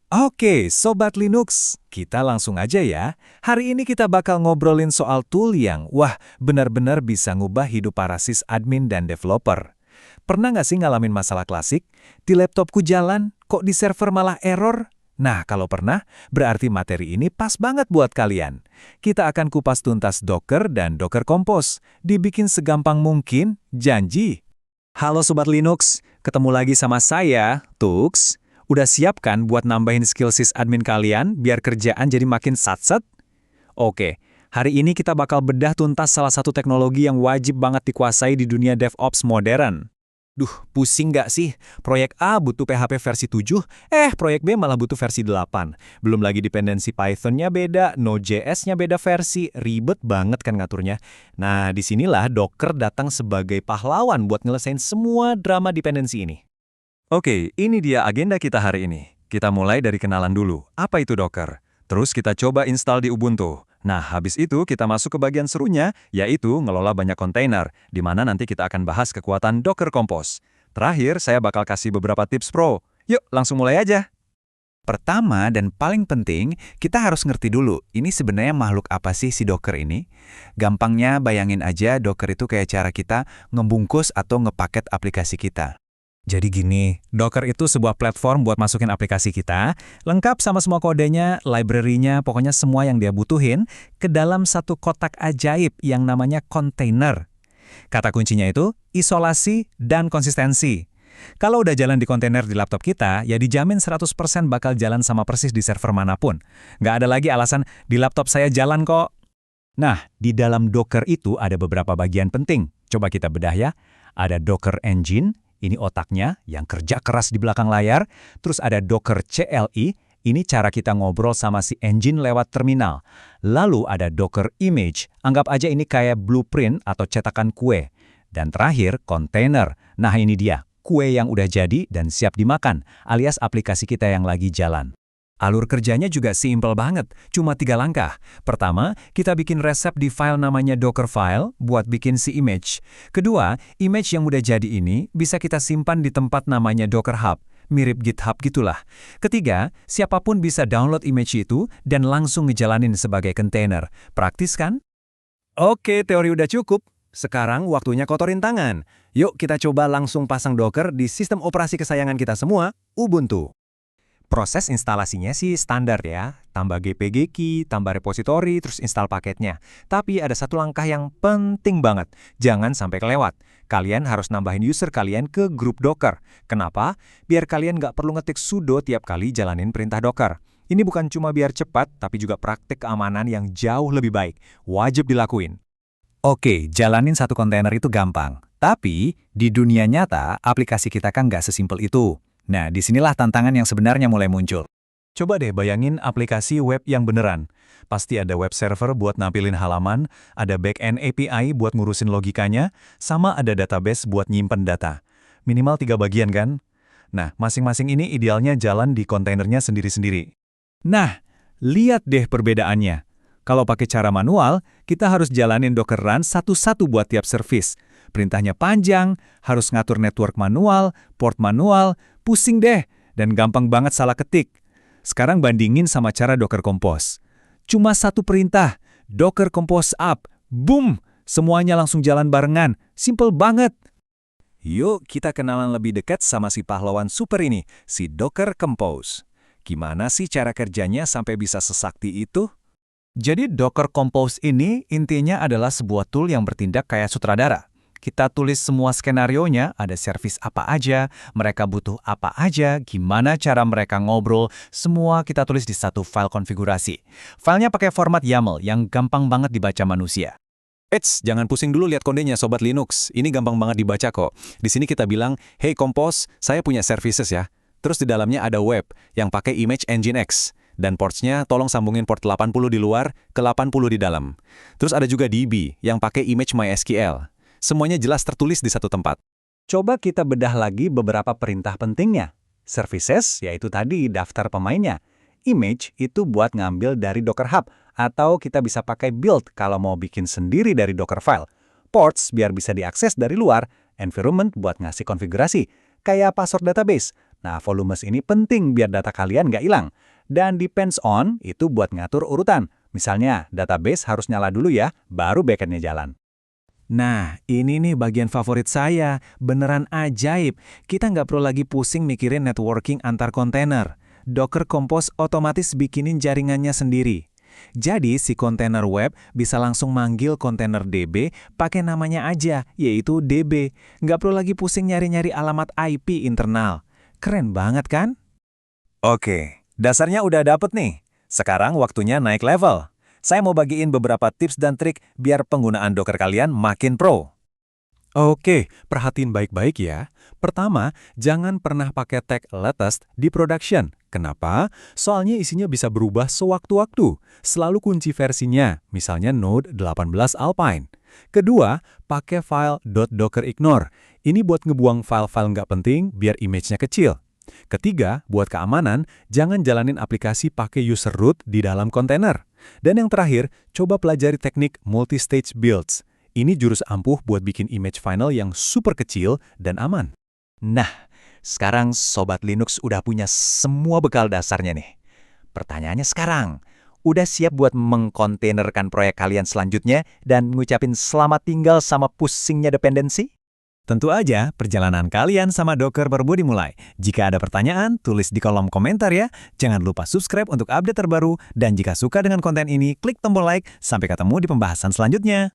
Oke, Sobat Linux, kita langsung aja ya. Hari ini kita bakal ngobrolin soal tool yang, benar-benar bisa ngubah hidup para sysadmin dan developer. Pernah nggak sih ngalamin masalah klasik? Di laptopku jalan, kok di server malah error? Nah, kalau pernah, berarti materi ini pas banget buat kalian. Kita akan kupas tuntas Docker dan Docker Compose. Dibikin segampang mungkin, janji. Halo Sobat Linux, ketemu lagi sama saya, Tux. Udah siap kan buat nambahin skill sysadmin kalian biar kerjaan jadi makin satset? Oke, hari ini kita bakal bedah tuntas salah satu teknologi yang wajib banget dikuasai di dunia DevOps modern. Duh, pusing nggak sih? Proyek A butuh PHP versi 7, proyek B malah butuh versi 8. Belum lagi dependensi Python-nya beda, Node.js-nya beda versi, ribet banget kan ngaturnya. Nah, disinilah Docker datang sebagai pahlawan buat ngelesain semua drama dependensi ini. Oke, ini dia agenda kita hari ini. Kita mulai dari kenalan dulu. Apa itu Docker? Terus kita coba install di Ubuntu. Nah, habis itu kita masuk ke bagian serunya, yaitu ngelola banyak kontainer, di mana nanti kita akan bahas kekuatan Docker Compose. Terakhir, saya bakal kasih beberapa tips pro. Yuk, langsung mulai aja. Pertama dan paling penting, kita harus ngerti dulu, ini sebenarnya makhluk apa sih si Docker ini? Gampangnya bayangin aja Docker itu kayak cara kita ngebungkus atau ngepaket aplikasi kita. Jadi gini, Docker itu sebuah platform buat masukin aplikasi kita, lengkap sama semua kodenya, library-nya, pokoknya semua yang dia butuhin, ke dalam satu kotak ajaib yang namanya kontainer. Kata kuncinya itu, isolasi dan konsistensi. Kalau udah jalan di kontainer di laptop kita, ya dijamin 100% bakal jalan sama persis di server manapun. Nggak ada lagi alasan, di laptop saya jalan kok. Nah, di dalam Docker itu ada beberapa bagian penting. Coba kita bedah ya. Ada Docker Engine, ini otaknya yang kerja keras di belakang layar. Terus ada Docker CLI, ini cara kita ngobrol sama si engine lewat terminal. Lalu ada Docker Image, anggap aja ini kayak blueprint atau cetakan kue. Dan terakhir, container. Nah ini dia, kue yang udah jadi dan siap dimakan, alias aplikasi kita yang lagi jalan. Alur kerjanya juga simpel banget, cuma 3 langkah. Pertama, kita bikin resep di file namanya Dockerfile buat bikin si image. Kedua, image yang udah jadi ini bisa kita simpan di tempat namanya Docker Hub, mirip GitHub gitulah. Ketiga, siapapun bisa download image itu dan langsung ngejalanin sebagai container. Praktis kan? Oke, teori udah cukup. Sekarang waktunya kotorin tangan. Yuk kita coba langsung pasang Docker di sistem operasi kesayangan kita semua, Ubuntu. Proses instalasinya sih standar ya, tambah GPG key, tambah repository, terus install paketnya. Tapi ada satu langkah yang penting banget, jangan sampai kelewat. Kalian harus nambahin user kalian ke grup Docker. Kenapa? Biar kalian nggak perlu ngetik sudo tiap kali jalanin perintah Docker. Ini bukan cuma biar cepat, tapi juga praktik keamanan yang jauh lebih baik. Wajib dilakuin. Oke, jalanin satu kontainer itu gampang. Tapi, di dunia nyata, aplikasi kita kan nggak sesimpel itu. Nah, disinilah tantangan yang sebenarnya mulai muncul. Coba deh bayangin aplikasi web yang beneran. Pasti ada web server buat nampilin halaman, ada backend API buat ngurusin logikanya, sama ada database buat nyimpen data. Minimal 3 bagian kan? Nah, masing-masing ini idealnya jalan di kontainernya sendiri-sendiri. Nah, lihat deh perbedaannya. Kalau pakai cara manual, kita harus jalanin Docker run satu-satu buat tiap service. Perintahnya panjang, harus ngatur network manual, port manual, pusing deh, dan gampang banget salah ketik. Sekarang bandingin sama cara Docker Compose. Cuma satu perintah, Docker Compose up, boom, semuanya langsung jalan barengan, simple banget. Yuk kita kenalan lebih dekat sama si pahlawan super ini, si Docker Compose. Gimana sih cara kerjanya sampai bisa sesakti itu? Jadi Docker Compose ini intinya adalah sebuah tool yang bertindak kayak sutradara. Kita tulis semua skenarionya, ada service apa aja, mereka butuh apa aja, gimana cara mereka ngobrol, semua kita tulis di satu file konfigurasi. Filenya pakai format YAML yang gampang banget dibaca manusia. Eits, jangan pusing dulu lihat kodenya Sobat Linux, ini gampang banget dibaca kok. Di sini kita bilang, hey Compose, saya punya services ya. Terus di dalamnya ada web yang pakai Image Engine X. Dan portsnya tolong sambungin port 80 di luar ke 80 di dalam. Terus ada juga DB yang pakai Image MySQL. Semuanya jelas tertulis di satu tempat. Coba kita bedah lagi beberapa perintah pentingnya. Services, yaitu tadi daftar pemainnya. Image itu buat ngambil dari Docker Hub, atau kita bisa pakai build kalau mau bikin sendiri dari Docker file. Ports biar bisa diakses dari luar, environment buat ngasih konfigurasi, kayak password database. Nah, volumes ini penting biar data kalian nggak hilang. Dan depends on itu buat ngatur urutan. Misalnya, database harus nyala dulu ya, baru backend-nya jalan. Nah, ini nih bagian favorit saya. Beneran ajaib. Kita nggak perlu lagi pusing mikirin networking antar kontainer. Docker Compose otomatis bikinin jaringannya sendiri. Jadi, si kontainer web bisa langsung manggil kontainer DB pakai namanya aja, yaitu DB. Nggak perlu lagi pusing nyari-nyari alamat IP internal. Keren banget kan? Oke, dasarnya udah dapet nih. Sekarang waktunya naik level. Saya mau bagiin beberapa tips dan trik biar penggunaan Docker kalian makin pro. Oke, perhatiin baik-baik ya. Pertama, jangan pernah pakai tag latest di production. Kenapa? Soalnya isinya bisa berubah sewaktu-waktu. Selalu kunci versinya, misalnya Node 18 Alpine. Kedua, pakai file .dockerignore. Ini buat ngebuang file-file nggak penting biar image-nya kecil. Ketiga, buat keamanan, jangan jalanin aplikasi pakai user root di dalam kontainer. Dan yang terakhir, coba pelajari teknik multi-stage builds. Ini jurus ampuh buat bikin image final yang super kecil dan aman. Nah, sekarang Sobat Linux udah punya semua bekal dasarnya nih. Pertanyaannya sekarang, udah siap buat mengkontainerkan proyek kalian selanjutnya dan ngucapin selamat tinggal sama pusingnya dependensi? Tentu aja, perjalanan kalian sama Docker baru dimulai. Jika ada pertanyaan, tulis di kolom komentar ya. Jangan lupa subscribe untuk update terbaru. Dan jika suka dengan konten ini, klik tombol like. Sampai ketemu di pembahasan selanjutnya.